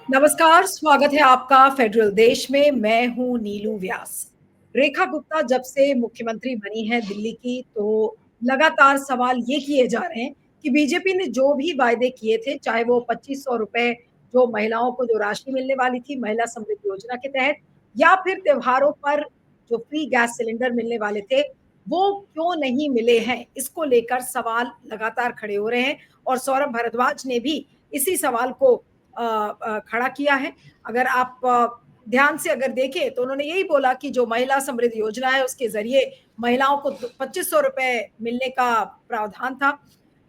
नमस्कार, स्वागत है आपका फेडरल देश में। मैं हूँ नीलू व्यास। रेखा गुप्ता जब से मुख्यमंत्री बनी है दिल्ली की, तो लगातार सवाल ये किए जा रहे हैं कि बीजेपी ने जो भी वायदे किए थे, चाहे वो 2500 रुपए जो महिलाओं को जो राशि मिलने वाली थी महिला समृद्धि योजना के तहत, या फिर त्योहारों पर जो फ्री गैस सिलेंडर मिलने वाले थे, वो क्यों नहीं मिले हैं? इसको लेकर सवाल लगातार खड़े हो रहे हैं और सौरभ भारद्वाज ने भी इसी सवाल को खड़ा किया है। अगर आप ध्यान से अगर देखें तो उन्होंने यही बोला कि जो महिला समृद्धि योजना है उसके जरिए महिलाओं को 2500 रुपए मिलने का प्रावधान था।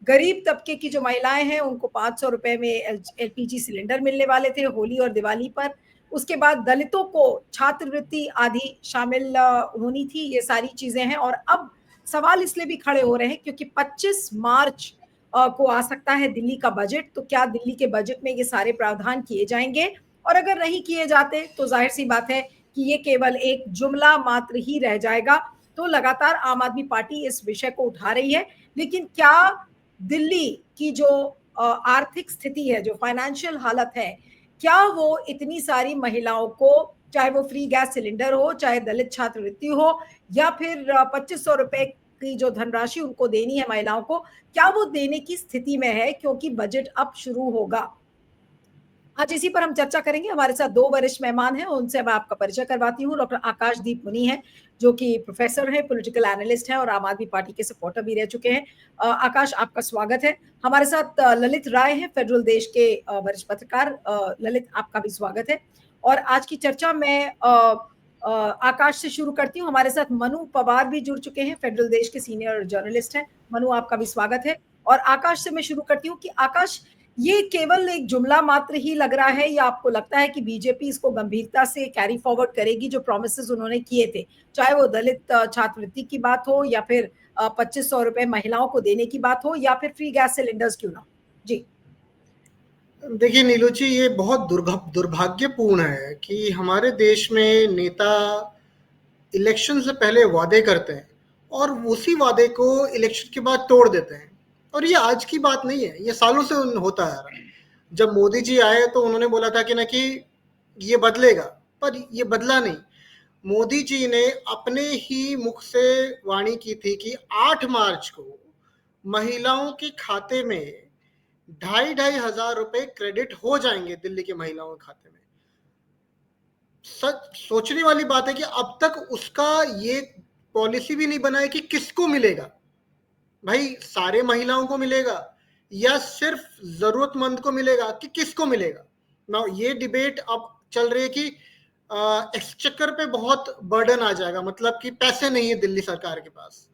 गरीब तबके की जो महिलाएं हैं उनको 500 रुपए में एलपीजी सिलेंडर मिलने वाले थे होली और दिवाली पर। उसके बाद दलितों को छात्रवृत्ति आदि शामिल होनी थी। ये सारी चीजें हैं और अब सवाल इसलिए भी खड़े हो रहे हैं क्योंकि 25 मार्च को आ सकता है दिल्ली का बजट। तो क्या दिल्ली के बजट में ये सारे प्रावधान किए जाएंगे? और अगर नहीं किए जाते तो जाहिर सी बात है कि ये केवल एक जुमला मात्र ही रह जाएगा। तो लगातार आम आदमी पार्टी इस विषय को उठा रही है, लेकिन क्या दिल्ली की जो आर्थिक स्थिति है, जो फाइनेंशियल हालत है, क्या वो इतनी सारी महिलाओं को, चाहे वो फ्री गैस सिलेंडर हो, चाहे दलित छात्रवृत्ति हो, या फिर 2500 रुपए की जो धनराशि उनको देनी है महिलाओं को, क्या वो देने की स्थिति में है? क्योंकि बजट अब शुरू होगा। आज इसी पर हम चर्चा करेंगे। हमारे साथ दो वरिष्ठ मेहमान हैं, उनसे मैं आपका परिचय करवाती हूँ। डॉक्टर आकाशदीप मुनि हैं, जो कि प्रोफेसर हैं, पॉलिटिकल एनालिस्ट हैं और आम आदमी पार्टी के सपोर्टर भी रह चुके हैं। आकाश, आपका स्वागत है। हमारे साथ ललित राय हैं, फेडरल देश के वरिष्ठ पत्रकार। ललित, आपका भी स्वागत है। और आज की चर्चा में आकाश से शुरू करती हूँ। हमारे साथ मनु पवार भी जुड़ चुके हैं, फेडरल देश के सीनियर जर्नलिस्ट हैं। मनु, आपका भी स्वागत है। और आकाश से मैं शुरू करती हूँ कि आकाश, ये केवल एक जुमला मात्र ही लग रहा है, या आपको लगता है कि बीजेपी इसको गंभीरता से कैरी फॉरवर्ड करेगी, जो प्रोमिसेस उन्होंने किए थे, चाहे वो दलित छात्रवृत्ति की बात हो, या फिर 2500 रुपए महिलाओं को देने की बात हो, या फिर फ्री गैस सिलेंडर्स क्यों ना हो? जी। देखिए नीलू जी, ये बहुत दुर्भाग्यपूर्ण है कि हमारे देश में नेता इलेक्शन से पहले वादे करते हैं और उसी वादे को इलेक्शन के बाद तोड़ देते हैं। और ये आज की बात नहीं है, ये सालों से होता आ रहा है। जब मोदी जी आए तो उन्होंने बोला था कि ना कि ये बदलेगा, पर ये बदला नहीं। मोदी जी ने अपने ही मुख से वाणी की थी कि 8 मार्च को महिलाओं के खाते में 2,500 रुपए क्रेडिट हो जाएंगे दिल्ली की महिलाओं के खाते में। सच सोचने वाली बात है कि अब तक उसका ये पॉलिसी भी नहीं बना है कि किसको मिलेगा। भाई, सारे महिलाओं को मिलेगा या सिर्फ जरूरतमंद को मिलेगा कि किसको मिलेगा ना? ये डिबेट अब चल रही है कि एक्सचेकर पे बहुत बर्डन आ जाएगा, मतलब कि पैसे नहीं है दिल्ली सरकार के पास।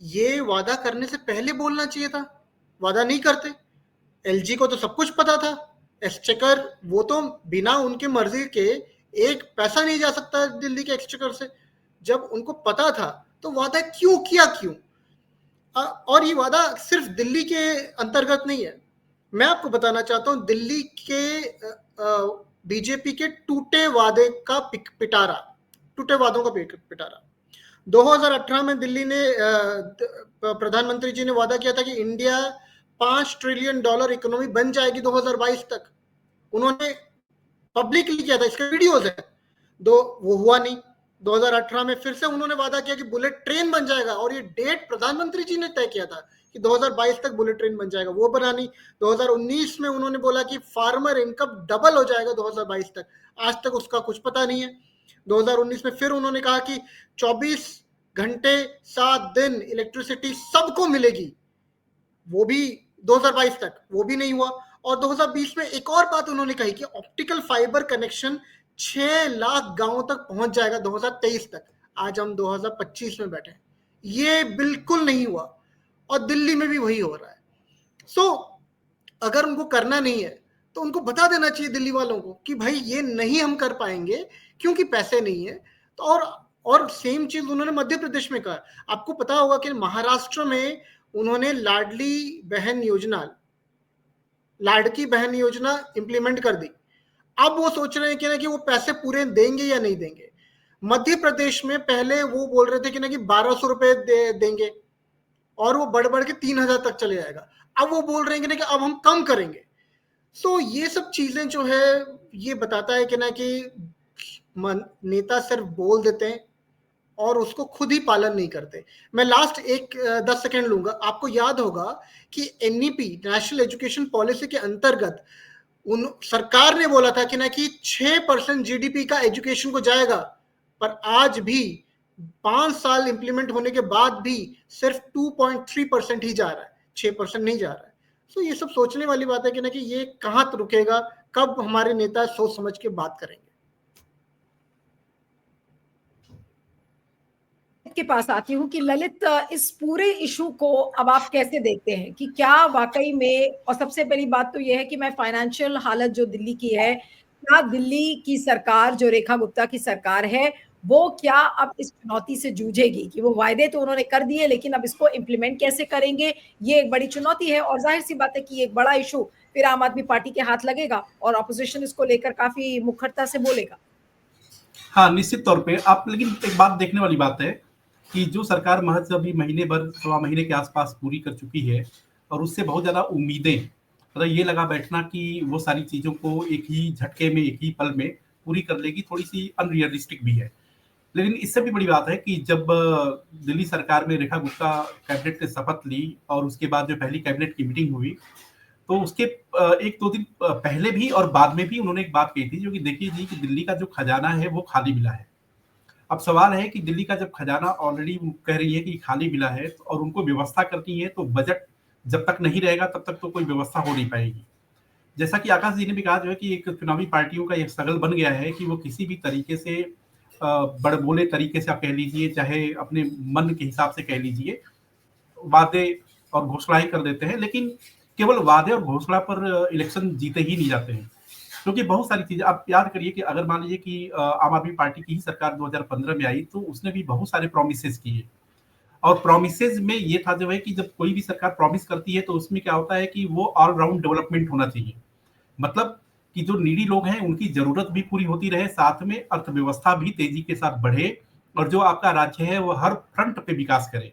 ये वादा करने से पहले बोलना चाहिए था, वादा नहीं करते। एलजी को तो सब कुछ पता था। एक्सचेकर, वो तो बिना उनके मर्जी के एक पैसा नहीं जा सकता दिल्ली के एक्सचेकर से। जब उनको पता था तो वादा क्यों किया, क्यों? और ये वादा सिर्फ दिल्ली के अंतर्गत नहीं है। मैं आपको बताना चाहता हूं दिल्ली के बीजेपी के टूटे वादे का पिटारा, टूटे वादों का पिटारा। 2018 में दिल्ली ने प्रधानमंत्री जी ने वादा किया था कि इंडिया $5 ट्रिलियन इकोनॉमी बन जाएगी 2022 तक। उन्होंने पब्लिकली किया था, इसके वीडियोस है। वो हुआ नहीं। 2018 में फिर से उन्होंने वादा किया कि बुलेट ट्रेन बन जाएगा, और ये डेट प्रधानमंत्री जी ने तय किया था कि 2022 तक बुलेट ट्रेन बन जाएगा, वो बना नहीं। 2019 में उन्होंने बोला कि फार्मर इनकम डबल हो जाएगा 2022 तक, आज तक उसका कुछ पता नहीं है। 2019 में फिर उन्होंने कहा कि 24 घंटे 7 दिन इलेक्ट्रिसिटी सबको मिलेगी, वो भी 2022 तक, वो भी नहीं हुआ। और 2020 में एक और बात उन्होंने कही कि ऑप्टिकल फाइबर कनेक्शन 6 लाख गांवों तक पहुंच जाएगा 2023 तक। आज हम 2025 में बैठे हैं, ये बिल्कुल नहीं हुआ। और दिल्ली में भी वही हो रहा है। सो अगर उनको करना नहीं है तो उनको बता देना चाहिए दिल्ली वालों को कि भाई ये नहीं हम कर पाएंगे क्योंकि पैसे नहीं है। तो और सेम चीज उन्होंने मध्य प्रदेश में कहा। आपको पता होगा कि महाराष्ट्र में उन्होंने लाड़की बहन योजना इंप्लीमेंट कर दी। अब वो सोच रहे हैं कि ना कि वो पैसे पूरे देंगे या नहीं देंगे। मध्य प्रदेश में पहले वो बोल रहे थे कि ना कि 1,200 रुपए देंगे, और वो बढ़ बढ़ के 3,000 तक चले जाएगा। अब वो बोल रहे हैं कि ना कि अब हम कम करेंगे। तो ये सब चीजें जो है ये बताता है कि ना कि नेता सिर्फ बोल देते हैं और उसको खुद ही पालन नहीं करते। मैं लास्ट एक 10 सेकेंड लूंगा। आपको याद होगा कि एनईपी नेशनल एजुकेशन पॉलिसी के अंतर्गत उन सरकार ने बोला था कि ना कि 6% जीडीपी का एजुकेशन को जाएगा, पर आज भी 5 साल इंप्लीमेंट होने के बाद भी सिर्फ 2.3% ही जा रहा है, 6% नहीं जा रहा है। तो ये सब सोचने वाली बात है कि ना कि ये कहाँ रुकेगा, कब हमारे नेता सोच समझ के बात करेंगे। के पास आती हूँ कि ललित, इस पूरे इशू को अब आप कैसे देखते हैं कि क्या वाकई में, और सबसे पहली बात तो यह है कि मैं फाइनेंशियल हालत जो दिल्ली की है, क्या दिल्ली की सरकार जो रेखा गुप्ता की सरकार है वो क्या अब इस चुनौती से जूझेगी कि वो वायदे तो उन्होंने कर दिए लेकिन अब इसको इम्प्लीमेंट कैसे करेंगे, ये एक बड़ी चुनौती है। और जाहिर सी बात है कि एक बड़ा इशू फिर आम आदमी पार्टी के हाथ लगेगा और ऑपोजिशन इसको लेकर काफी मुखरता से बोलेगा। हाँ, निश्चित तौर पे आप, लेकिन एक बात देखने वाली बात है कि जो सरकार महज अभी महीने भर, सवा महीने के आसपास पूरी कर चुकी है और उससे बहुत ज्यादा उम्मीदें, मतलब ये लगा बैठना कि वो सारी चीजों को एक ही झटके में, एक ही पल में पूरी कर लेगी, थोड़ी सी अनरियलिस्टिक भी है। लेकिन इससे भी बड़ी बात है कि जब दिल्ली सरकार में रेखा गुप्ता कैबिनेट की शपथ ली और उसके बाद जो पहली कैबिनेट की मीटिंग हुई, तो उसके एक दो दिन पहले भी और बाद में भी उन्होंने एक बात कही थी, जो कि देखिए जी कि दिल्ली का जो खजाना है वो खाली मिला है। अब सवाल है कि दिल्ली का जब खजाना ऑलरेडी कह रही है कि खाली मिला है और उनको व्यवस्था करनी है, तो बजट जब तक नहीं रहेगा तब तक तो कोई व्यवस्था हो नहीं पाएगी। जैसा कि आकाश जी ने भी कहा, जो है कि एक चुनावी पार्टियों का एक सगल बन गया है कि वो किसी भी तरीके से बड़बोले तरीके से आप कह लीजिए, चाहे अपने मन के हिसाब से कह लीजिए, वादे और घोषणाएं कर देते हैं, लेकिन केवल वादे और घोषणा पर इलेक्शन जीते ही नहीं जाते हैं। क्योंकि बहुत सारी चीजें आप याद करिए कि अगर मान लीजिए कि आम आदमी पार्टी की ही सरकार 2015 में आई, तो उसने भी बहुत सारे प्रोमिसेस किए और प्रोमिसेस में ये था जो है कि जब कोई भी सरकार प्रॉमिस करती है तो उसमें क्या होता है कि वो ऑलराउंड डेवलपमेंट होना चाहिए। मतलब कि जो नीडी लोग हैं उनकी जरूरत भी पूरी होती रहे, साथ में अर्थव्यवस्था भी तेजी के साथ बढ़े और जो आपका राज्य है वो हर फ्रंट पे विकास करे।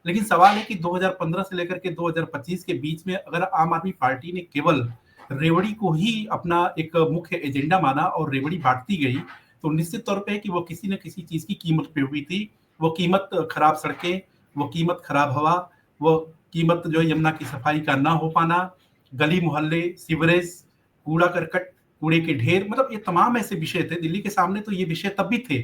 लेकिन सवाल है कि 2015 से लेकर के 2025 के बीच में अगर आम आदमी पार्टी ने केवल रेवड़ी को ही अपना एक मुख्य एजेंडा माना और रेवड़ी बांटती गई, तो निश्चित तौर पे कि वो किसी न किसी चीज की कीमत पे हुई थी। वो कीमत खराब सड़कें, वो कीमत खराब हवा, वो कीमत जो है यमुना की सफाई का ना हो पाना, गली मोहल्ले, सीवरेज, कूड़ा करकट, कूड़े के ढेर, मतलब ये तमाम ऐसे विषय थे दिल्ली के सामने। तो ये विषय तब भी थे।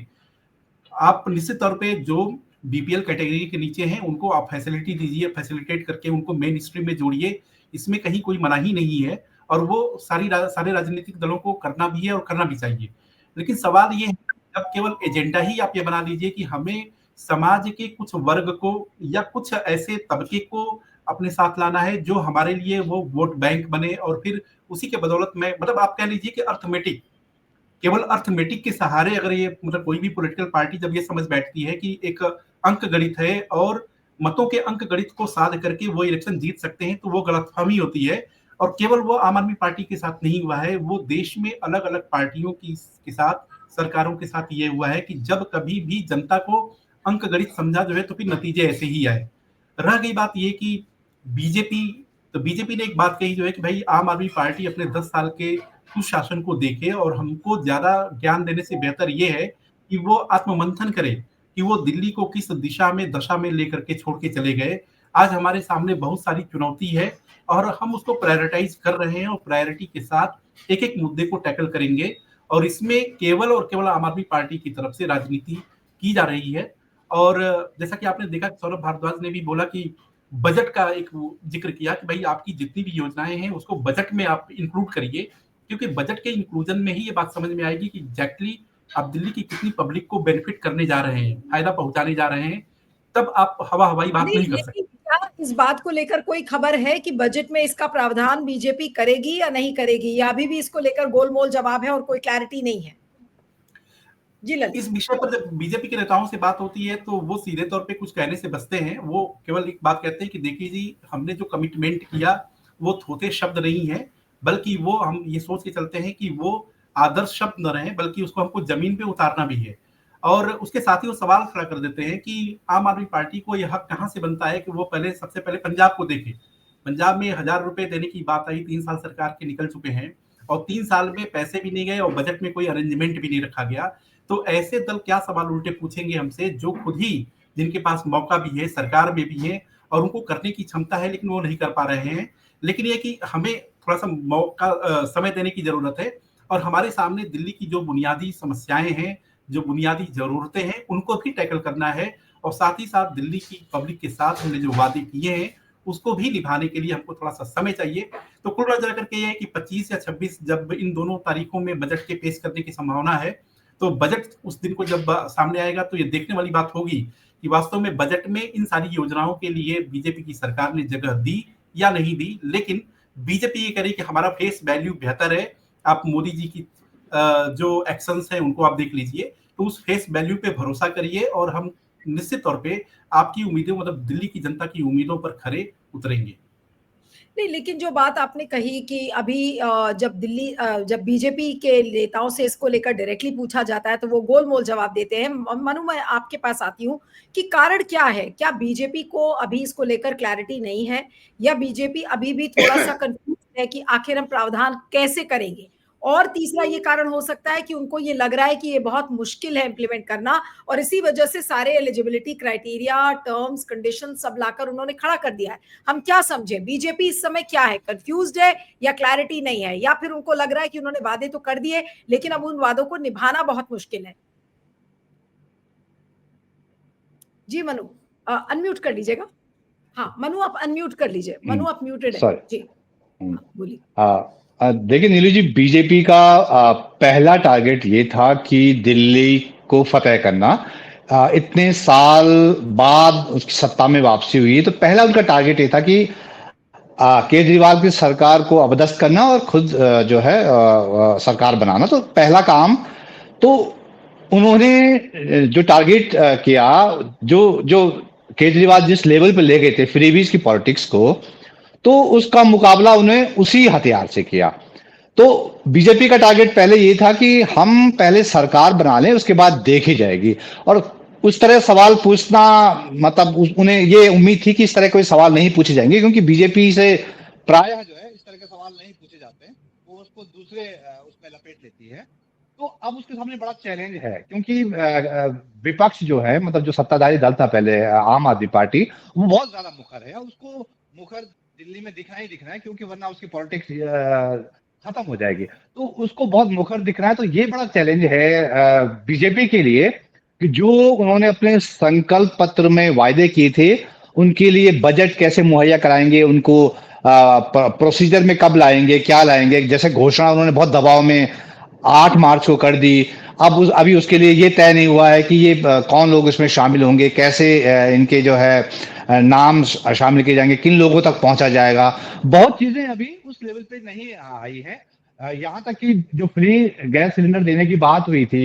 आप निश्चित तौर पे जो बीपीएल कैटेगरी के नीचे हैं उनको आप फैसिलिटी दीजिए, फैसिलिटेट करके उनको मेन स्ट्रीम में जोड़िए, इसमें कहीं कोई मनाही नहीं है और वो सारे राजनीतिक दलों को करना भी है और करना भी चाहिए। लेकिन सवाल ये है, अब केवल एजेंडा ही आप ये बना लीजिए कि हमें समाज के कुछ वर्ग को या कुछ ऐसे तबके को अपने साथ लाना है जो हमारे लिए वो वोट बैंक बने और फिर उसी के बदौलत में, मतलब आप कह लीजिए कि अर्थमेटिक, केवल अर्थमेटिक के सहारे अगर ये, मतलब कोई भी पॉलिटिकल पार्टी जब ये समझ बैठती है कि एक अंक गणित है और मतों के अंक गणित को साध करके वो इलेक्शन जीत सकते हैं, तो वो गलतफहमी होती है। और केवल वो आम आदमी पार्टी के साथ नहीं हुआ है, वो देश में अलग अलग पार्टियों की के साथ, सरकारों के साथ ये हुआ है कि जब कभी भी जनता को अंक गणित समझा जो है तो फिर नतीजे ऐसे ही आए। रह गई बात ये कि बीजेपी, तो बीजेपी ने एक बात कही जो है कि भाई आम आदमी पार्टी अपने 10 साल के सुशासन को देखे और हमको ज्यादा ज्ञान देने से बेहतर ये है कि वो आत्ममंथन करे कि वो दिल्ली को किस दिशा में, दशा में लेकर के छोड़ के चले गए। आज हमारे सामने बहुत सारी चुनौती है और हम उसको प्रायोरिटाइज कर रहे हैं और प्रायोरिटी के साथ एक एक मुद्दे को टैकल करेंगे और इसमें केवल और केवल आम आदमी पार्टी की तरफ से राजनीति की जा रही है। और जैसा कि आपने देखा, सौरभ भारद्वाज ने भी बोला कि बजट का एक जिक्र किया कि भाई आपकी जितनी भी योजनाएं हैं उसको बजट में आप इंक्लूड करिए, क्योंकि बजट के इंक्लूजन में ही ये बात समझ में आएगी कि एग्जैक्टली आप दिल्ली की कितनी पब्लिक को बेनिफिट करने जा रहे हैं, फायदा पहुंचाने जा रहे हैं। तब आप हवा हवाई बात नहीं कर सकते। क्या इस बात को लेकर कोई खबर है कि बजट में इसका प्रावधान बीजेपी करेगी या नहीं करेगी, या अभी भी इसको लेकर गोलमोल जवाब है और कोई क्लैरिटी नहीं है? जी ललित, इस विषय पर जब बीजेपी के नेताओं से बात होती है तो वो सीधे तौर पे कुछ कहने से बचते हैं। वो केवल एक बात कहते हैं कि देखिए जी, हमने जो कमिटमेंट किया वो थोथे शब्द नहीं है, बल्कि वो हम ये सोच के चलते हैं कि वो आदर्श शब्द न रहे, बल्कि उसको हमको जमीन पे उतारना भी है। और उसके साथ ही वो सवाल खड़ा कर देते हैं कि आम आदमी पार्टी को यह हक कहाँ से बनता है कि वो पहले, सबसे पहले पंजाब को देखे। पंजाब में 1000 रुपए देने की बात आई, 3 साल सरकार के निकल चुके हैं और 3 साल में पैसे भी नहीं गए और बजट में कोई अरेंजमेंट भी नहीं रखा गया। तो ऐसे दल क्या सवाल उल्टे पूछेंगे हमसे, जो खुद ही, जिनके पास मौका भी है, सरकार में भी है और उनको करने की क्षमता है, लेकिन वो नहीं कर पा रहे हैं। लेकिन ये कि हमें थोड़ा-सा मौका समय देने की ज़रूरत है और हमारे सामने दिल्ली की जो बुनियादी समस्याएँ हैं, जो बुनियादी ज़रूरतें हैं, उनको भी टैकल करना है और साथ ही साथ दिल्ली की पब्लिक के साथ हमने जो वादे किए हैं, उसको भी निभाने के लिए हमको थोड़ा-सा समय चाहिए। तो कुल मिला कर के ये है कि 25 या 26 जब इन दोनों तारीखों में बजट के पेश करने की संभावना है, तो बजट उस दिन को जब सामने आएगा तो ये देखने वाली बात होगी कि वास्तव में बजट में इन सारी योजनाओं के लिए बीजेपी की सरकार ने जगह दी या नहीं दी। लेकिन बीजेपी ये कह रही है कि हमारा फेस वैल्यू बेहतर है। आप मोदी जी की जो एक्शंस हैं उनको आप देख लीजिए, तो उस फेस वैल्यू पे भरोसा करिए और हम निश्चित तौर पे आपकी उम्मीदों, मतलब दिल्ली की जनता की उम्मीदों पर खरे उतरेंगे। नहीं, लेकिन जो बात आपने कही कि अभी जब बीजेपी के नेताओं से इसको लेकर डायरेक्टली पूछा जाता है तो वो गोल-मोल जवाब देते हैं। मनु, मैं आपके पास आती हूँ कि कारण क्या है? क्या बीजेपी को अभी इसको लेकर क्लैरिटी नहीं है या बीजेपी अभी भी थोड़ा-सा कन्फ्यूज़ है कि आखिर हम प्रावधान कैसे करेंगे? और तीसरा ये कारण हो सकता है कि उनको ये लग रहा है कि ये बहुत मुश्किल है इम्प्लीमेंट करना और इसी वजह से सारे एलिजिबिलिटी क्राइटेरिया, टर्म्स, कंडीशन सब लाकर उन्होंने खड़ा कर दिया है। हम क्या समझे, बीजेपी इस समय क्या है, कंफ्यूज्ड है या क्लैरिटी नहीं है, या फिर उनको लग रहा है कि उन्होंने वादे तो कर दिए लेकिन अब उन वादों को निभाना बहुत मुश्किल है? जी मनु, अनम्यूट कर लीजिएगा। हाँ मनु, आप अनम्यूट कर लीजिए। मनु, आप म्यूटेड है सॉरी। जी। हाँ, बोलिए। देखिए नीलू जी, बीजेपी का पहला टारगेट ये था कि दिल्ली को फतेह करना। इतने साल बाद उसकी सत्ता में वापसी हुई, तो पहला उनका टारगेट ये था कि केजरीवाल की सरकार को अपदस्थ करना और खुद जो है सरकार बनाना। तो पहला काम तो उन्होंने जो टारगेट किया, जो जो केजरीवाल जिस लेवल पे ले गए थे फ्रीबीज की पॉलिटिक्स को, तो उसका मुकाबला उन्हें उसी हथियार से किया। तो बीजेपी का टारगेट पहले ये था कि हम पहले सरकार बना लें, उसके बाद देखी जाएगी। और उस तरह सवाल पूछना, मतलब उन्हें ये उम्मीद थी कि इस तरह कोई सवाल नहीं पूछे जाएंगे, क्योंकि बीजेपी से प्रायः जो है इस तरह के सवाल नहीं पूछे जाते हैं, वो उसको दूसरे उसमें लपेट लेती है। तो अब उसके सामने बड़ा चैलेंज है, क्योंकि विपक्ष जो है, मतलब जो सत्ताधारी दल था पहले, आम आदमी पार्टी, वो बहुत ज्यादा मुखर है। उसको मुखर दिल्ली में दिखना ही दिखना है, क्योंकि वरना उसकी पॉलिटिक्स खत्म हो जाएगी। तो उसको बहुत मुखर दिखना है। तो ये बड़ा चैलेंज है बीजेपी के लिए कि जो उन्होंने अपने संकल्प पत्र में वायदे किए थे, उनके लिए बजट कैसे मुहैया कराएंगे, उनको प्रोसीजर में कब लाएंगे, क्या लाएंगे। जैसे घोषणा उन्होंने बहुत दबाव में 8 मार्च को कर दी। अभी उसके लिए ये तय नहीं हुआ है कि ये कौन लोग इसमें शामिल होंगे, कैसे इनके जो है नाम शामिल किए जाएंगे, किन लोगों तक पहुंचा जाएगा। बहुत चीजें अभी उस लेवल पे नहीं आई है। यहाँ तक कि जो फ्री गैस सिलेंडर देने की बात हुई थी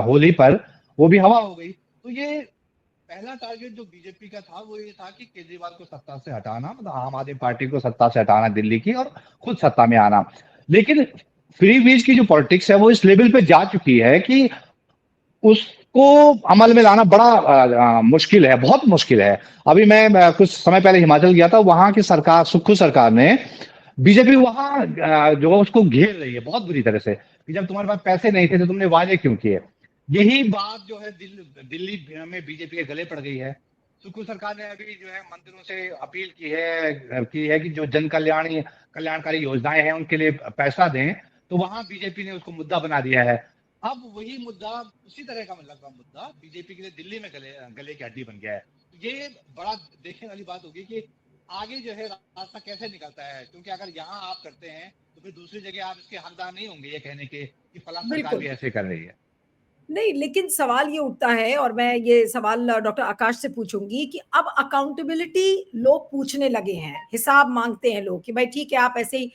होली पर, वो भी हवा हो गई। तो ये पहला टारगेट जो बीजेपी का था वो ये था कि केजरीवाल को सत्ता से हटाना, मतलब आम आदमी पार्टी को सत्ता से हटाना दिल्ली की, और खुद सत्ता में आना। लेकिन फ्री बीज की जो पॉलिटिक्स है वो इस लेवल पे जा चुकी है कि उसको अमल में लाना बड़ा मुश्किल है, बहुत मुश्किल है। अभी मैं कुछ समय पहले हिमाचल गया था, वहां की सरकार, सुक्खू सरकार ने, बीजेपी वहां जो है उसको घेर रही है बहुत बुरी तरह से कि जब तुम्हारे पास पैसे नहीं थे तो तुमने वादे क्यों किए। यही बात जो है दिल्ली में बीजेपी के गले पड़ गई है। सुक्खू सरकार ने अभी जो है मंत्रियों से अपील की है कि जो जन कल्याणकारी योजनाएं हैं उनके लिए पैसा दें। तो वहां बीजेपी ने उसको मुद्दा बना दिया है। अब वही मुद्दा, उसी तरह का लगभग मुद्दा बीजेपी के लिए दिल्ली में गले की हड्डी बन गया है। ये बड़ा देखने वाली बात होगी कि आगे जो है रास्ता कैसे निकलता है, क्योंकि अगर यहाँ आप करते हैं तो फिर दूसरी जगह आप इसके हकदार नहीं होंगे ये कहने के कि फला सरकार भी ऐसे कर रही है। नहीं, लेकिन सवाल ये उठता है और मैं ये सवाल डॉक्टर आकाश से पूछूंगी कि अब अकाउंटेबिलिटी लोग पूछने लगे हैं, हिसाब मांगते हैं लोग कि भाई ठीक है, आप ऐसे ही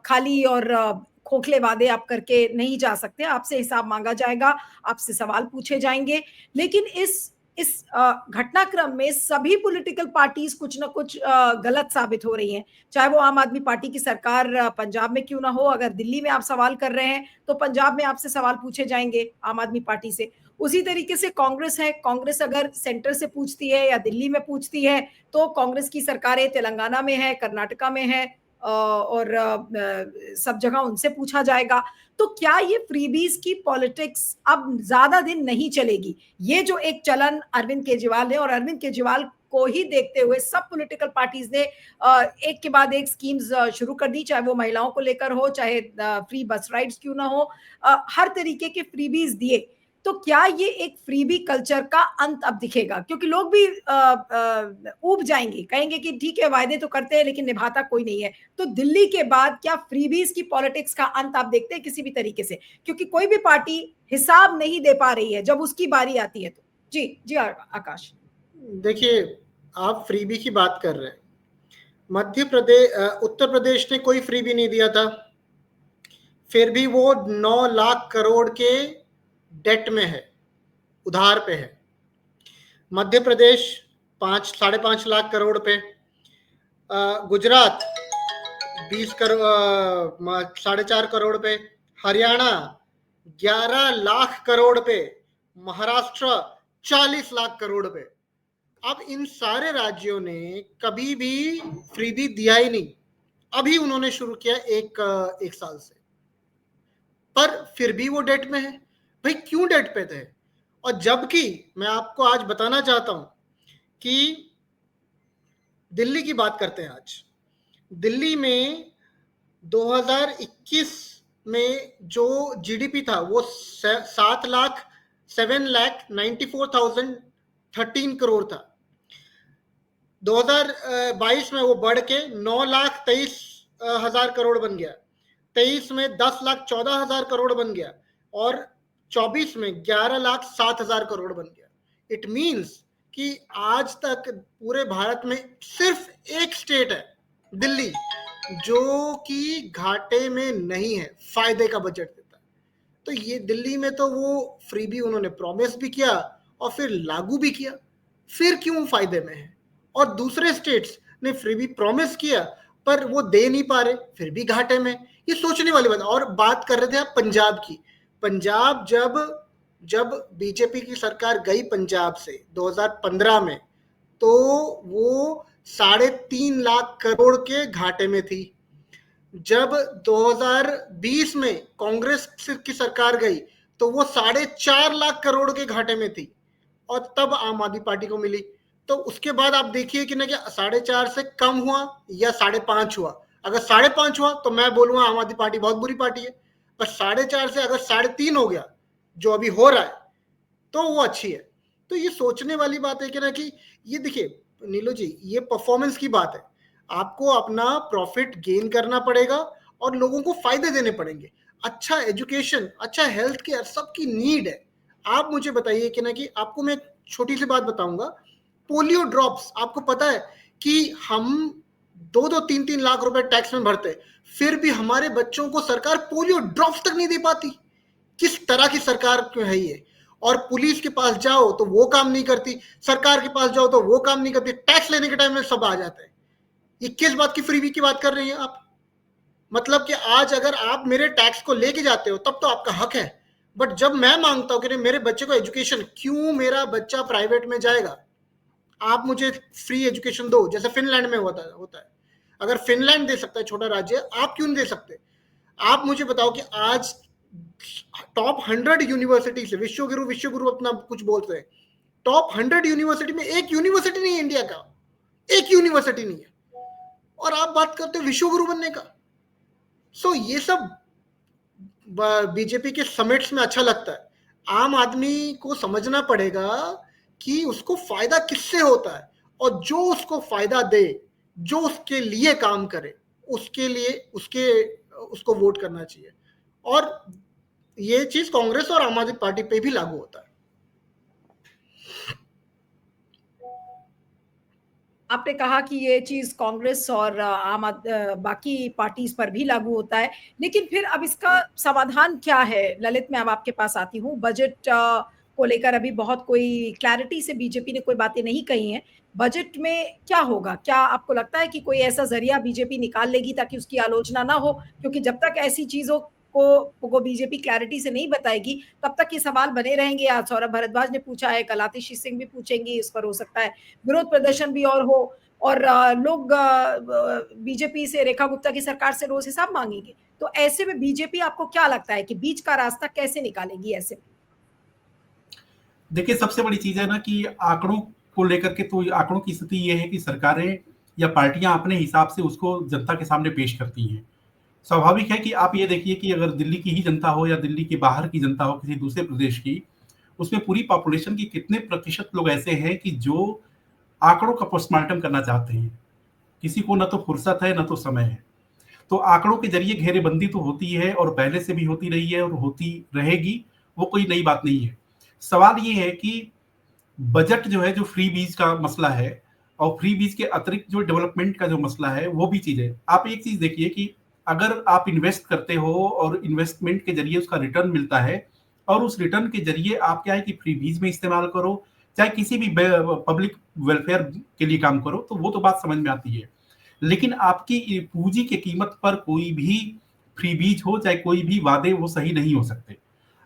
खाली और खोखले वादे आप करके नहीं जा सकते, आपसे हिसाब मांगा जाएगा, आपसे सवाल पूछे जाएंगे। लेकिन इस घटनाक्रम में सभी पॉलिटिकल पार्टीज कुछ ना कुछ गलत साबित हो रही हैं, चाहे वो आम आदमी पार्टी की सरकार पंजाब में क्यों ना हो। अगर दिल्ली में आप सवाल कर रहे हैं तो पंजाब में आपसे सवाल पूछे जाएंगे आम आदमी पार्टी से, उसी तरीके से कांग्रेस है, कांग्रेस अगर सेंटर से पूछती है या दिल्ली में पूछती है तो कांग्रेस की सरकारें तेलंगाना में है, कर्नाटका में है और सब जगह उनसे पूछा जाएगा। तो क्या ये फ्रीबीज की पॉलिटिक्स अब ज्यादा दिन नहीं चलेगी? ये जो एक चलन अरविंद केजरीवाल है, और अरविंद केजरीवाल को ही देखते हुए सब पॉलिटिकल पार्टीज ने एक के बाद एक स्कीम्स शुरू कर दी, चाहे वो महिलाओं को लेकर हो, चाहे फ्री बस राइड्स क्यों ना हो, हर तरीके के फ्रीबीज दिए। तो क्या ये एक फ्रीबी कल्चर का अंत अब दिखेगा? क्योंकि लोग भी ऊब जाएंगे, कहेंगे कि ठीक है वायदे तो करते हैं लेकिन निभाता कोई नहीं है। तो दिल्ली के बाद क्या फ्रीबीज की पॉलिटिक्स का अंत आप देखते हैं किसी भी तरीके से? क्योंकि कोई भी पार्टी हिसाब नहीं दे पा रही है जब उसकी बारी आती है। तो जी जी आकाश। देखिए, आप फ्रीबी की बात कर रहे हैं। मध्य प्रदेश, उत्तर प्रदेश ने कोई फ्रीबी नहीं दिया था, फिर भी वो 9 लाख करोड़ के डेट में है, उधार पे है। मध्य प्रदेश 5-5.5 लाख करोड़ पे, गुजरात 20 करोड़ 4.5 करोड़ पे, हरियाणा 11 लाख करोड़ पे, महाराष्ट्र 40 लाख करोड़ पे। अब इन सारे राज्यों ने कभी भी फ्रीबी दिया ही नहीं, अभी उन्होंने शुरू किया एक साल से, पर फिर भी वो डेट में है। भाई क्यों डेट पे थे? और जबकि मैं आपको आज बताना चाहता हूं कि दिल्ली की बात करते हैं। आज दिल्ली में 2021 में जो जीडीपी था वो 7,94,013 करोड़ था। 2022 में वो बढ़ के 9,23,000 करोड़ बन गया, 23 में 10,14,000 करोड़ बन गया, और 24 में 11,07,000 करोड़ बन गया। इट मीन्स कि आज तक पूरे भारत में सिर्फ एक स्टेट है, दिल्ली, जो कि घाटे में नहीं है, फायदे का बजट देता है। तो ये दिल्ली में तो वो फ्रीबी उन्होंने प्रॉमिस भी किया और फिर लागू भी किया, फिर क्यों फायदे में है? और दूसरे स्टेट्स ने फ्रीबी प्रॉमिस किया पर वो दे नहीं पा रहे, फिर भी घाटे में। ये सोचने वाली बात। और बात कर रहे थे आप पंजाब की। पंजाब जब बीजेपी की सरकार गई पंजाब से 2015 में, तो वो 3.5 लाख करोड़ के घाटे में थी। जब 2020 में कांग्रेस की सरकार गई तो वो 4.5 लाख करोड़ के घाटे में थी, और तब आम आदमी पार्टी को मिली। तो उसके बाद आप देखिए कि ना, कि 4.5 से कम हुआ या 5.5 हुआ। अगर 5.5 हुआ तो मैं बोलूंगा आम आदमी पार्टी बहुत बुरी पार्टी है, पर 4.5 से अगर 3.5 हो गया, जो अभी हो रहा है, तो वो अच्छी है। तो ये सोचने वाली बात है कि ना, कि ये देखिए नीलू जी, ये परफॉर्मेंस की बात है। आपको अपना प्रॉफिट गेन करना पड़ेगा और लोगों को फायदे देने पड़ेंगे। अच्छा एजुकेशन, अच्छा हेल्थ केयर, सबकी नीड है। आप मुझे बताइए कि ना, कि आपको मैं छोटी सी बात बताऊंगा। पोलियो ड्रॉप्स, आपको पता है कि हम 2-3 लाख रुपए टैक्स में भरते, फिर भी हमारे बच्चों को सरकार पोलियो ड्रॉप्स तक नहीं दे पाती। किस तरह की सरकार क्यों है ये? और पुलिस के पास जाओ तो वो काम नहीं करती, सरकार के पास जाओ तो वो काम नहीं करती, टैक्स लेने के टाइम में सब आ जाते हैं। ये किस बात की फ्रीबी की बात कर रही हैं आप? मतलब कि आज अगर आप मेरे टैक्स को लेके जाते हो तब तो आपका हक है, बट जब मैं मांगता हूं कि मेरे बच्चे को एजुकेशन, क्यों मेरा बच्चा प्राइवेट में जाएगा? आप मुझे फ्री एजुकेशन दो, जैसे फिनलैंड में होता है। अगर फिनलैंड दे सकता है, छोटा राज्य, आप क्यों नहीं दे सकते? आप मुझे बताओ कि आज टॉप 100 यूनिवर्सिटी से, विश्वगुरु अपना कुछ बोलते हैं, टॉप 100 यूनिवर्सिटी में एक यूनिवर्सिटी नहीं है इंडिया का, एक यूनिवर्सिटी नहीं है, और आप बात करते हो विश्वगुरु बनने का। सो ये सब बीजेपी के समिट्स में अच्छा लगता है। आम आदमी को समझना पड़ेगा कि उसको फायदा किससे होता है, और जो उसको फायदा दे, जो उसके लिए काम करे, उसके लिए उसको वोट करना चाहिए। और ये चीज कांग्रेस और आम आदमी पार्टी पे भी लागू होता है। आपने कहा कि ये चीज कांग्रेस और बाकी पार्टीज पर भी लागू होता है, लेकिन फिर अब इसका समाधान क्या है? ललित, मैं अब आपके पास आती हूँ। बजट को लेकर अभी बहुत कोई क्लैरिटी से बीजेपी ने कोई बातें नहीं कही हैं। बजट में क्या होगा? क्या आपको लगता है कि कोई ऐसा जरिया बीजेपी निकाल लेगी ताकि उसकी आलोचना ना हो? क्योंकि जब तक ऐसी चीजों को बीजेपी क्लैरिटी से नहीं बताएगी, तब तक ये सवाल बने रहेंगे। आज सौरभ भारद्वाज ने पूछा है, कल आतिशी सिंह भी पूछेंगी, इस पर हो सकता है विरोध प्रदर्शन भी और हो, और लोग बीजेपी से, रेखा गुप्ता की सरकार से रोज हिसाब मांगेंगे। तो ऐसे में बीजेपी, आपको क्या लगता है कि बीच का रास्ता कैसे निकालेगी ऐसे में? देखिए, सबसे बड़ी चीज है ना कि आंकड़ों को लेकर के, तो आंकड़ों की स्थिति ये है कि सरकारें या पार्टियां अपने हिसाब से उसको जनता के सामने पेश करती हैं। स्वाभाविक है कि आप ये देखिए कि अगर दिल्ली की ही जनता हो या दिल्ली के बाहर की जनता हो, किसी दूसरे प्रदेश की, उसमें पूरी पॉपुलेशन की कितने प्रतिशत लोग ऐसे हैं कि जो आंकड़ों का पोस्टमार्टम करना चाहते हैं। किसी को ना तो फुर्सत है, ना तो समय है। तो आंकड़ों के जरिए घेरेबंदी तो होती है और पहले से भी होती रही है और होती रहेगी, वो कोई नई बात नहीं है। सवाल ये है कि बजट जो है, जो फ्री बीज का मसला है और फ्री बीज के अतिरिक्त जो डेवलपमेंट का जो मसला है, वो भी चीज है। आप एक चीज देखिए कि अगर आप इन्वेस्ट करते हो और इन्वेस्टमेंट के जरिए उसका रिटर्न मिलता है और उस रिटर्न के जरिए आप क्या है कि फ्री बीज में इस्तेमाल करो, चाहे किसी भी पब्लिक वेलफेयर के लिए काम करो, तो वो तो बात समझ में आती है। लेकिन आपकी पूंजी की कीमत पर कोई भी फ्री बीज हो, चाहे कोई भी वादे, वो सही नहीं हो सकते।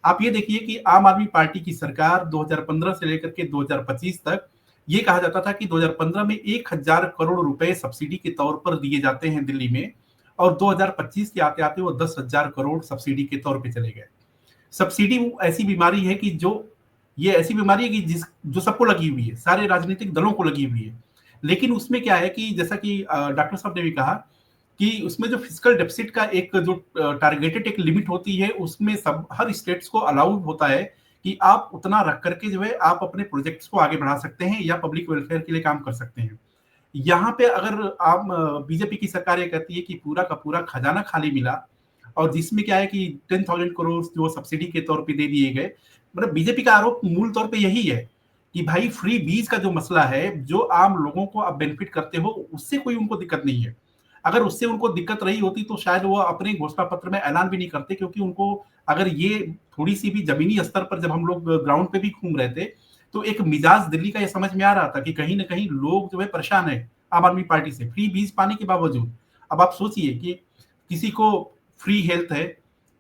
आप ये देखिए कि आम आदमी पार्टी की सरकार 2015 से लेकर के 2025 तक ये कहा जाता था कि 2015 में 1000 करोड़ रुपए सब्सिडी के तौर पर दिए जाते हैं दिल्ली में, और 2025 के आते आते वो 10,000 करोड़ सब्सिडी के तौर पे चले गए। सब्सिडी ऐसी बीमारी है कि ये ऐसी बीमारी है कि जो सबको लगी हुई है, सारे राजनीतिक दलों को लगी हुई है। लेकिन उसमें क्या है कि जैसा कि डॉक्टर साहब ने भी कहा कि उसमें जो फिस्कल डेफिसिट का एक जो टारगेटेड एक लिमिट होती है, उसमें सब हर स्टेट्स को अलाउ होता है कि आप उतना रख करके जो है आप अपने प्रोजेक्ट्स को आगे बढ़ा सकते हैं या पब्लिक वेलफेयर के लिए काम कर सकते हैं। यहाँ पे अगर आप बीजेपी की सरकार ये कहती है कि पूरा का पूरा खजाना खाली मिला, और जिसमें क्या है कि 10,000 करोड़ जो सब्सिडी के तौर पे दे दिए गए, मतलब बीजेपी का आरोप मूल तौर पे यही है कि भाई फ्री बीज का जो मसला है, जो आम लोगों को आप बेनिफिट करते हो, उससे कोई उनको दिक्कत नहीं है। अगर उससे उनको दिक्कत रही होती तो शायद वो अपने घोषणा पत्र में ऐलान भी नहीं करते, क्योंकि उनको अगर ये थोड़ी सी भी जमीनी स्तर पर जब हम लोग ग्राउंड पे भी घूम रहे थे, तो एक मिजाज दिल्ली का ये समझ में आ रहा था कि कहीं ना कहीं लोग जो है परेशान है आम आदमी पार्टी से, फ्री बीज पाने के बावजूद। अब आप सोचिए कि किसी को फ्री हेल्थ है,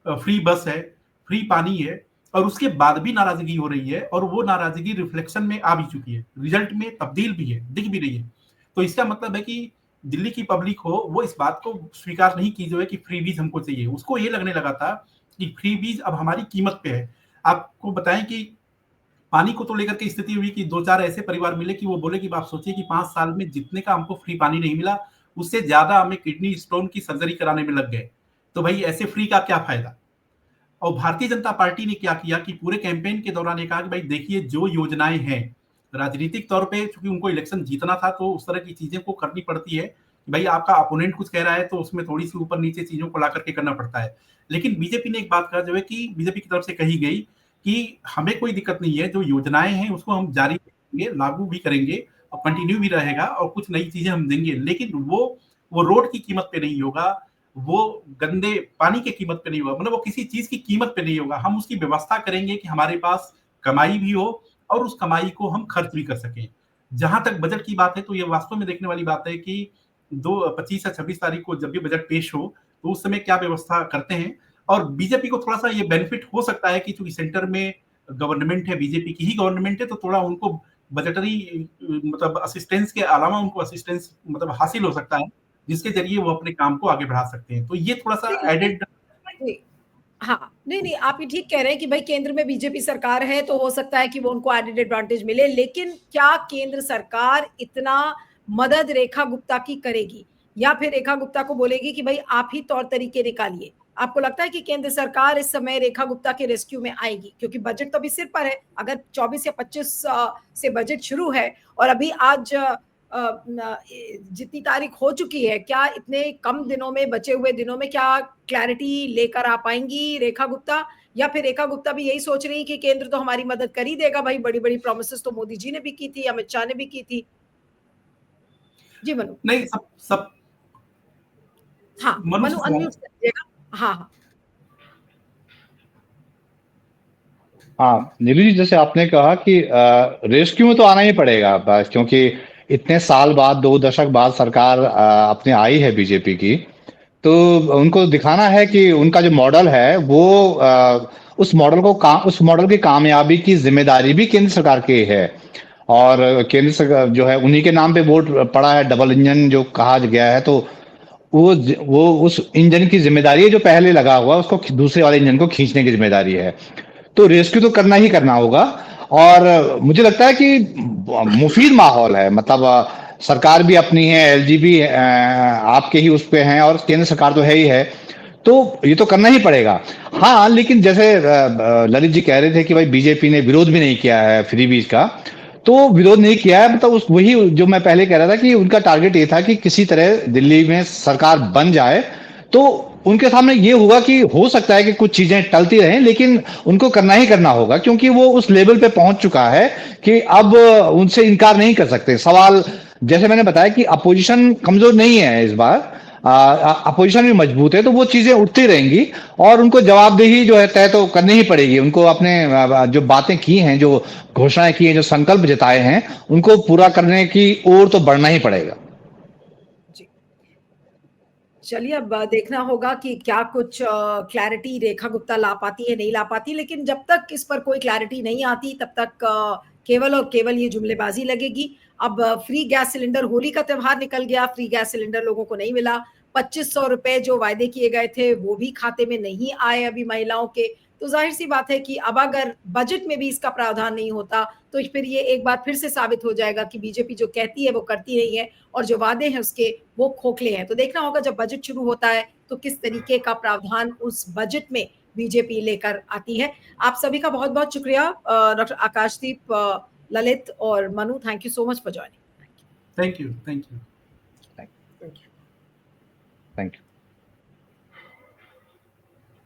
फ्री बस है, फ्री पानी है, और उसके बाद भी नाराजगी हो रही है, और वो नाराजगी रिफ्लेक्शन में आ भी चुकी है, रिजल्ट में तब्दील भी है, दिख भी रही है। तो इसका मतलब है कि दिल्ली की पब्लिक हो, वो इस बात को स्वीकार नहीं की जो है कि फ्री बीज हमको चाहिए। उसको ये लगने लगा था कि फ्री बीज अब हमारी कीमत पे है। आपको बताएं कि पानी को तो लेकर के स्थिति हुई कि 2-4 ऐसे परिवार मिले कि वो बोले कि आप सोचिए कि 5 साल में जितने का हमको फ्री पानी नहीं मिला, उससे ज्यादा हमें किडनी स्टोन की सर्जरी कराने में लग गए। तो भाई ऐसे फ्री का क्या फायदा। और भारतीय जनता पार्टी ने क्या किया कि पूरे कैंपेन के दौरान ये कहा कि भाई देखिए, जो योजनाएं हैं राजनीतिक तौर पे, चूंकि उनको इलेक्शन जीतना था तो उस तरह की चीजें को करनी पड़ती है कि भाई आपका अपोनेंट कुछ कह रहा है तो उसमें थोड़ी सी ऊपर नीचे चीजों को ला करके करना पड़ता है। लेकिन बीजेपी ने एक बात कहा जो है कि बीजेपी की तरफ से कही गई कि हमें कोई दिक्कत नहीं है, जो योजनाएं हैं उसको हम जारी करेंगे, लागू भी करेंगे और कंटिन्यू भी रहेगा, और कुछ नई चीजें हम देंगे, लेकिन वो रोड की कीमत पे नहीं होगा, वो गंदे पानी की कीमत पे नहीं होगा, मतलब वो किसी चीज की कीमत पे नहीं होगा। हम उसकी व्यवस्था करेंगे कि हमारे पास कमाई भी हो और उस कमाई को हम खर्च भी कर सकें। जहां तक बजट की बात है, तो ये वास्तव में देखने वाली बात है कि 25 या 26 तारीख को जब भी बजट पेश हो तो उस समय क्या व्यवस्था करते हैं। और बीजेपी को थोड़ा सा ये बेनिफिट हो सकता है कि चूंकि सेंटर में गवर्नमेंट है, बीजेपी की ही गवर्नमेंट है, तो थोड़ा उनको बजटरी मतलब असिस्टेंस के अलावा उनको असिस्टेंस मतलब हासिल हो सकता है, जिसके जरिए वो अपने काम को आगे बढ़ा सकते हैं। तो ये थोड़ा सा एडेड। हाँ, नहीं, आप ये ठीक कह रहे हैं कि भाई केंद्र में बीजेपी सरकार है तो हो सकता है कि वो उनको एडेड एडवांटेज मिले, लेकिन क्या केंद्र सरकार इतना मदद रेखा गुप्ता की करेगी, या फिर रेखा गुप्ता को बोलेगी कि भाई आप ही तौर तरीके निकालिए? आपको लगता है कि केंद्र सरकार इस समय रेखा गुप्ता के रेस्क्यू में आएगी? क्योंकि बजट तो अभी सिर पर है, अगर 24 या 25 से बजट शुरू है और अभी आज जितनी तारीख हो चुकी है, क्या इतने कम दिनों में, बचे हुए दिनों में, क्या क्लैरिटी लेकर आ पाएंगी रेखा गुप्ता? या फिर रेखा गुप्ता भी यही सोच रही है कि केंद्र तो हमारी मदद कर ही देगा, भाई बड़ी बड़ी प्रॉमिसेस तो मोदी जी ने भी की थी, अमित शाह ने भी की थी। जी मनु। नहीं, सब हाँ मनु अनम्यूट कर दीजिएगा। हाँ नीलू जी, जैसे आपने कहा कि रेस्क्यू में तो आना ही पड़ेगा, क्योंकि इतने साल बाद, 2 दशक बाद सरकार अपने आई है बीजेपी की, तो उनको दिखाना है कि उनका जो मॉडल है वो उस मॉडल की कामयाबी की जिम्मेदारी भी केंद्र सरकार की है। और केंद्र सरकार जो है उन्हीं के नाम पे वोट पड़ा है, डबल इंजन जो कहा गया है, तो वो उस इंजन की जिम्मेदारी है जो पहले लगा हुआ है, उसको दूसरे वाले इंजन को खींचने की जिम्मेदारी है। तो रेस्क्यू तो करना ही करना होगा। और मुझे लगता है कि मुफीद माहौल है, मतलब सरकार भी अपनी है, एलजी भी आपके ही उस पे हैं, और केंद्र सरकार तो है ही है, तो ये तो करना ही पड़ेगा। हाँ, लेकिन जैसे ललित जी कह रहे थे कि भाई बीजेपी ने विरोध भी नहीं किया है फ्रीबीज का, तो विरोध नहीं किया है, मतलब उस वही जो मैं पहले कह रहा था कि उनका टारगेट ये था कि किसी तरह दिल्ली में सरकार बन जाए, तो उनके सामने ये होगा कि हो सकता है कि कुछ चीजें टलती रहें, लेकिन उनको करना ही करना होगा, क्योंकि वो उस लेवल पे पहुंच चुका है कि अब उनसे इनकार नहीं कर सकते। सवाल जैसे मैंने बताया कि अपोजिशन कमजोर नहीं है इस बार, अपोजिशन भी मजबूत है, तो वो चीजें उठती रहेंगी और उनको जवाबदेही जो है तय तो करनी ही पड़ेगी। उनको अपने जो बातें की हैं, जो घोषणाएं की हैं, जो संकल्प जताए हैं, उनको पूरा करने की ओर तो बढ़ना ही पड़ेगा। जी। चलिए, अब देखना होगा कि क्या कुछ क्लैरिटी रेखा गुप्ता ला पाती है, नहीं ला पाती, लेकिन जब तक इस पर कोई क्लैरिटी नहीं आती तब तक केवल और केवल ये जुमलेबाजी लगेगी। अब फ्री गैस सिलेंडर, होली का त्योहार निकल गया, फ्री गैस सिलेंडर लोगों को नहीं मिला, 2500 रुपए जो वायदे किए गए थे वो भी खाते में नहीं आए अभी महिलाओं के। तो जाहिर सी बात है कि अब अगर बजट में भी इसका प्रावधान नहीं होता तो फिर ये एक बार फिर से साबित हो जाएगा कि बीजेपी जो कहती है वो करती नहीं है, और जो वादे हैं उसके वो खोखले हैं। तो देखना होगा जब बजट शुरू होता है तो किस तरीके का प्रावधान उस बजट में बीजेपी लेकर आती है। आप सभी का बहुत बहुत शुक्रिया, डॉक्टर आकाशदीप, ललित और Manu, thank you so much for joining. Thank you. Thank you.